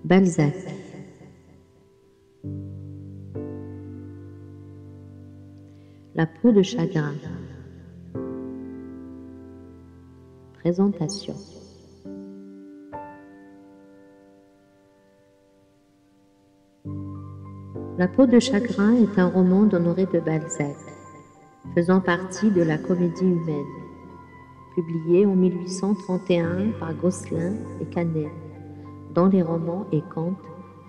Balzac. La peau de chagrin. Présentation. La peau de chagrin est un roman d'Honoré de Balzac, faisant partie de la comédie humaine, publié en 1831 par Gosselin et Cannet, dans les romans et contes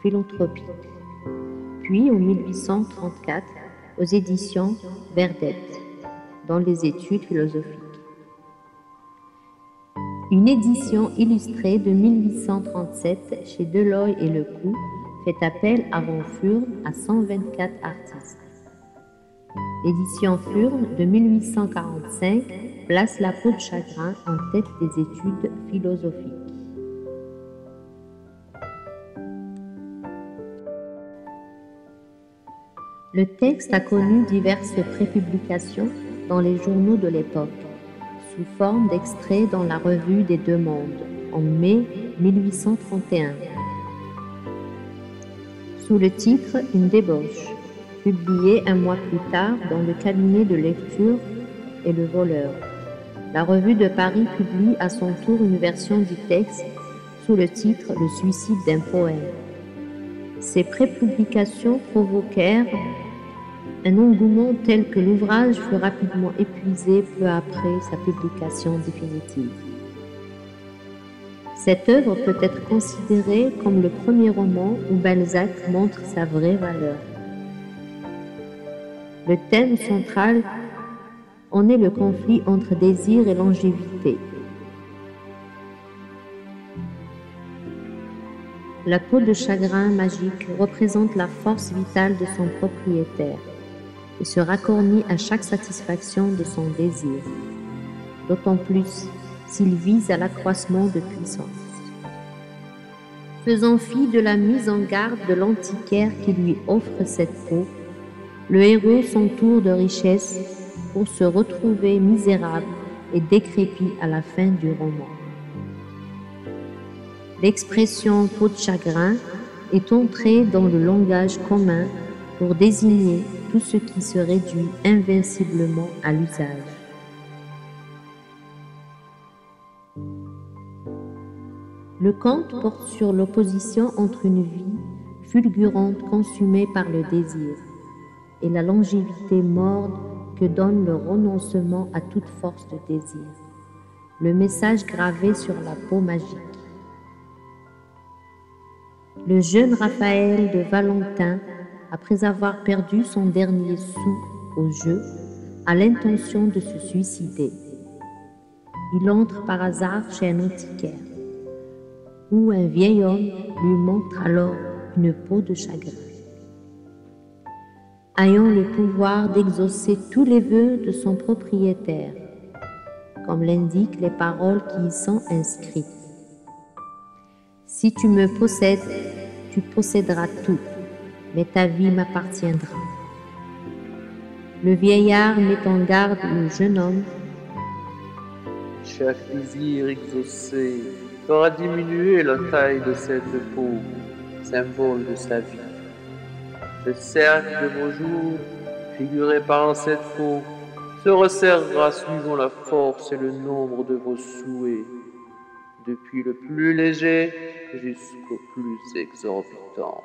philanthropiques, puis en 1834 aux éditions Verdette, dans les études philosophiques. Une édition illustrée de 1837 chez Deloy et Lecoux fait appel avant Furnes à 124 artistes. L'édition Furnes de 1845 place la peau de chagrin en tête des études philosophiques. Le texte a connu diverses prépublications dans les journaux de l'époque, sous forme d'extraits dans la Revue des Deux Mondes, en mai 1831. Sous le titre « Une débauche », publié un mois plus tard dans le cabinet de lecture et Le Voleur. La Revue de Paris publie à son tour une version du texte sous le titre « Le suicide d'un poème ». Ces prépublications provoquèrent un engouement tel que l'ouvrage fut rapidement épuisé peu après sa publication définitive. Cette œuvre peut être considérée comme le premier roman où Balzac montre sa vraie valeur. Le thème central en est le conflit entre désir et longévité. La peau de chagrin magique représente la force vitale de son propriétaire et se racornit à chaque satisfaction de son désir, d'autant plus s'il vise à l'accroissement de puissance. Faisant fi de la mise en garde de l'antiquaire qui lui offre cette peau, le héros s'entoure de richesses pour se retrouver misérable et décrépit à la fin du roman. L'expression « peau de chagrin » est entrée dans le langage commun pour désigner tout ce qui se réduit invinciblement à l'usage. Le conte porte sur l'opposition entre une vie fulgurante consumée par le désir et la longévité morne que donne le renoncement à toute force de désir. Le message gravé sur la peau magique. Le jeune Raphaël de Valentin, après avoir perdu son dernier sou au jeu, a l'intention de se suicider. Il entre par hasard chez un antiquaire, où un vieil homme lui montre alors une peau de chagrin. Ayant le pouvoir d'exaucer tous les vœux de son propriétaire, comme l'indiquent les paroles qui y sont inscrites. Si tu me possèdes, tu posséderas tout, mais ta vie m'appartiendra. Le vieillard met en garde le jeune homme. Chaque désir exaucé fera diminuer la taille de cette peau, symbole de sa vie. Le cercle de vos jours, figuré par cette peau, se resserrera suivant la force et le nombre de vos souhaits, depuis le plus léger jusqu'au plus exorbitant.